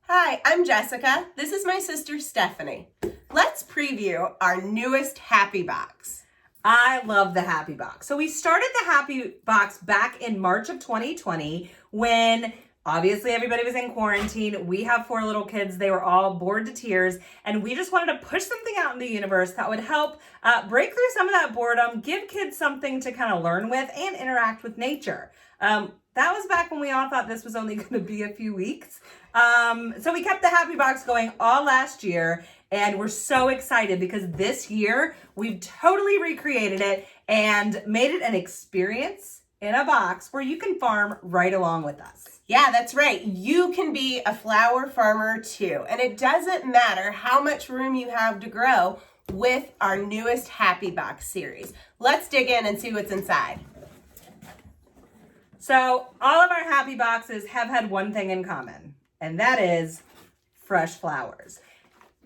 Hi, I'm Jessica. This is my sister Stephanie. Let's preview our newest Happy Box. I love the Happy Box. So we started the Happy Box back in March of 2020 when obviously everybody was in quarantine. We have 4 little kids. They were all bored to tears. And we just wanted to push something out in the universe that would help break through some of that boredom, give kids something to kind of learn with and interact with nature. That was back when we all thought this was only going to be a few weeks. So we kept the Happy Box going all last year. And we're so excited because this year we've totally recreated it and made it an experience in a box where you can farm right along with us. Yeah, that's right. You can be a flower farmer too. And it doesn't matter how much room you have to grow with our newest Happy Box series. Let's dig in and see what's inside. So all of our Happy Boxes have had one thing in common, and that is fresh flowers.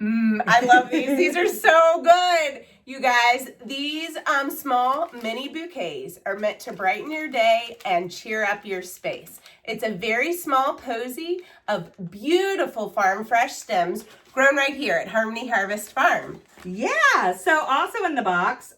I love these. These are so good. You guys, these small mini bouquets are meant to brighten your day and cheer up your space. It's a very small posy of beautiful farm fresh stems grown right here at Harmony Harvest Farm. Yeah, so also in the box,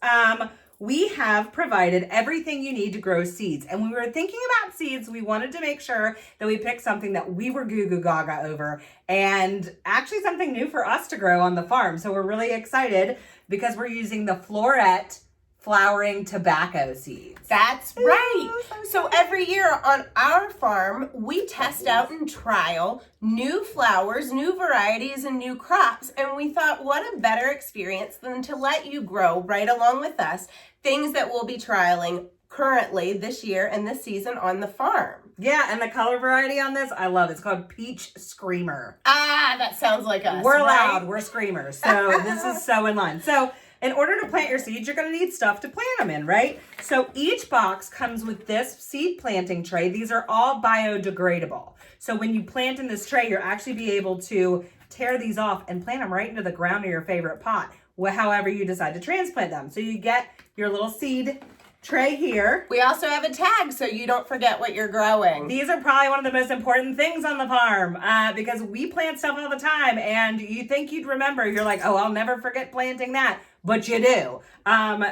we have provided everything you need to grow seeds. And when we were thinking about seeds, we wanted to make sure that we picked something that we were goo goo gaga over and actually something new for us to grow on the farm. So we're really excited because we're using the Floret Flowering Tobacco seeds. That's right. So every year on our farm, we test out and trial new flowers, new varieties, and new crops. And we thought, what a better experience than to let you grow right along with us things that we'll be trialing currently this year and this season on the farm. Yeah, and the color variety on this, I love it. It's called Peach Screamer. Ah, that sounds like us. We're right? loud, we're screamers. So this is so in line. So in order to plant your seeds, you're going to need stuff to plant them in, right? So each box comes with this seed planting tray. These are all biodegradable. So when you plant in this tray, you'll actually be able to tear these off and plant them right into the ground of your favorite pot, however you decide to transplant them. So you get your little seed tray here. We also have a tag so you don't forget what you're growing. These are probably one of the most important things on the farm because we plant stuff all the time and you think you'd remember. You're like, oh, I'll never forget planting that. But you do.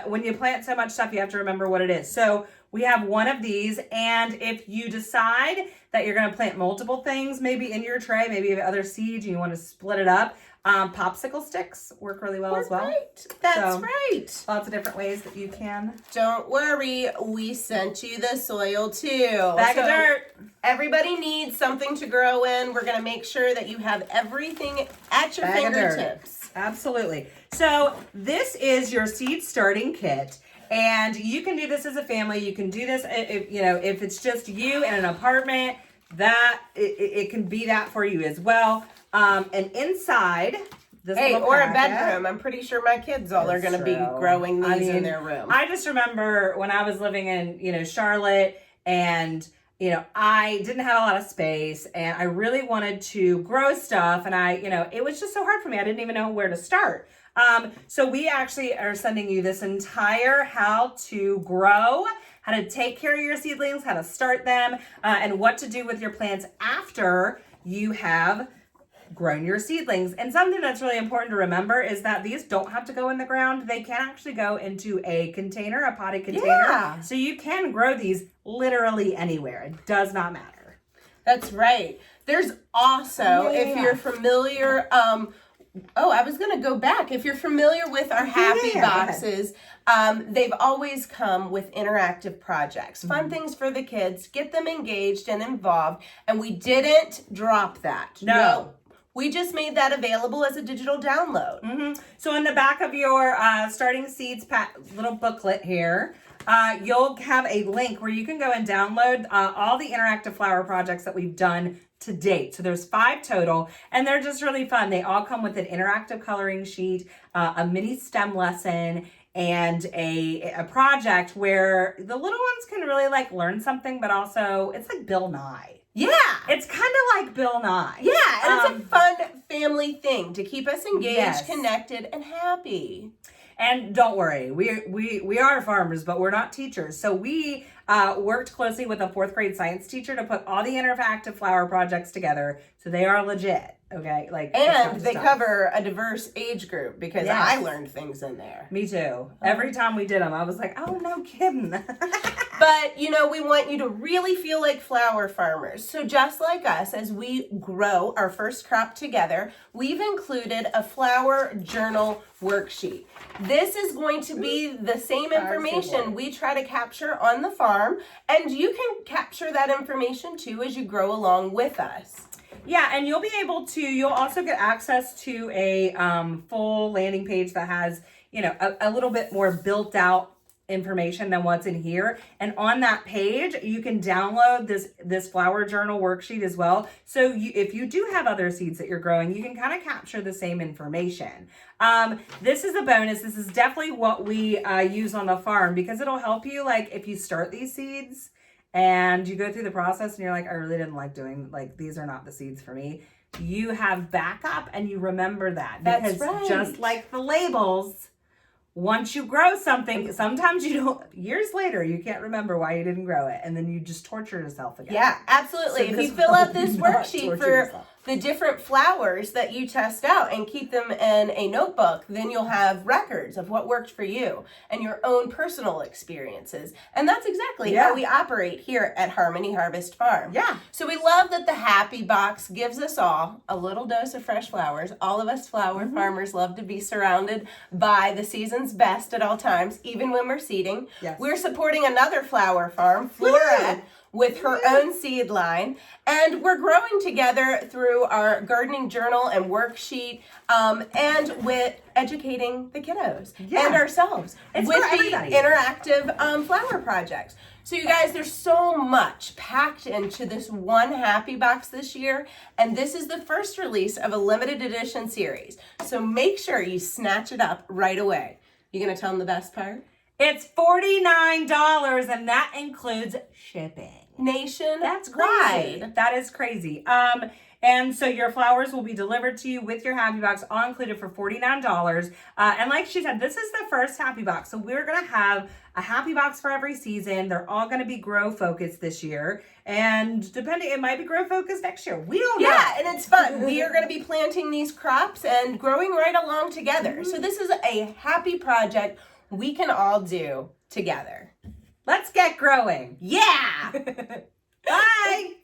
When you plant so much stuff, you have to remember what it is. So we have one of these. And if you decide that you're going to plant multiple things, maybe in your tray, maybe you have other seeds and you want to split it up, popsicle sticks work really well as well. Right. That's right. Lots of different ways that you can. Don't worry, we sent you the soil too. Bag of dirt. Everybody needs something to grow in. We're going to make sure that you have everything at your fingertips. Absolutely. So this is your seed starting kit. And you can do this as a family. You can do this if it's just you in an apartment, that it can be that for you as well. And inside this or a bedroom. I'm pretty sure my kids all are going to be growing these in their room. I just remember when I was living in Charlotte and I didn't have a lot of space and I really wanted to grow stuff and it was just so hard for me. I didn't even know where to start. So we actually are sending you this entire how to grow, how to take care of your seedlings, how to start them, and what to do with your plants after you have grown your seedlings. And something that's really important to remember is that these don't have to go in the ground. They can actually go into a container, a potted container. Yeah. So you can grow these literally anywhere. It does not matter. That's right. There's also, if you're familiar, I was going to go back. If you're familiar with our Happy Boxes, they've always come with interactive projects, fun things for the kids, get them engaged and involved. And we didn't drop that. No. We just made that available as a digital download. So in the back of your starting seeds little booklet here, you'll have a link where you can go and download all the interactive flower projects that we've done to date. So there's 5 total, and they're just really fun. They all come with an interactive coloring sheet, a mini STEM lesson, and a project where the little ones can really learn something, but also it's like Bill Nye. Yeah. It's kind of like Bill Nye. Yeah, and it's a fun family thing to keep us engaged, Yes. connected, and happy. And don't worry, we are farmers, but we're not teachers. So we worked closely with a 4th grade science teacher to put all the interactive flower projects together. So they are legit. Okay, like, and they cover a diverse age group because Yes. I learned things in there. Me too. Every time we did them, I was like, oh, no kidding. But, you know, we want you to really feel like flower farmers. So just like us, as we grow our first crop together, we've included a flower journal worksheet. This is going to be the same information we try to capture on the farm, and you can capture that information too as you grow along with us. Yeah, and you'll also get access to a full landing page that has, you know, a little bit more built out information than what's in here. And on that page, you can download this flower journal worksheet as well. So if you do have other seeds that you're growing, you can kind of capture the same information. This is a bonus. This is definitely what we use on the farm because it'll help you, like, if you start these seeds and you go through the process and you're like, I really didn't like doing, like, these are not the seeds for me. You have backup and you remember that. That's because right. Just like the labels, once you grow something, sometimes you don't, years later, you can't remember why you didn't grow it. And then you just torture yourself again. Yeah, absolutely. So if you fill out this worksheet for yourself. the different flowers that you test out and keep them in a notebook, then you'll have records of what worked for you and your own personal experiences. And that's exactly how we operate here at Harmony Harvest Farm. Yeah. So we love that the Happy Box gives us all a little dose of fresh flowers. All of us flower farmers love to be surrounded by the season's best at all times, even when we're seeding. Yes. We're supporting another flower farm, Floret, with her own seed line. And we're growing together through our gardening journal and worksheet, and with educating the kiddos and ourselves It's with for the everybody. interactive flower projects. So you guys, there's so much packed into this one Happy Box this year, and this is the first release of a limited edition series. So make sure you snatch it up right away. You gonna tell them the best part? It's $49 and that includes shipping. Nationwide. That's crazy. That is crazy. And so your flowers will be delivered to you with your Happy Box, all included for $49. And like she said, this is the first Happy Box. So we're going to have a Happy Box for every season. They're all going to be grow focused this year. And depending, it might be grow focused next year. We don't know. Yeah, and it's fun. We are going to be planting these crops and growing right along together. So this is a happy project we can all do together. Let's get growing. Yeah! Bye.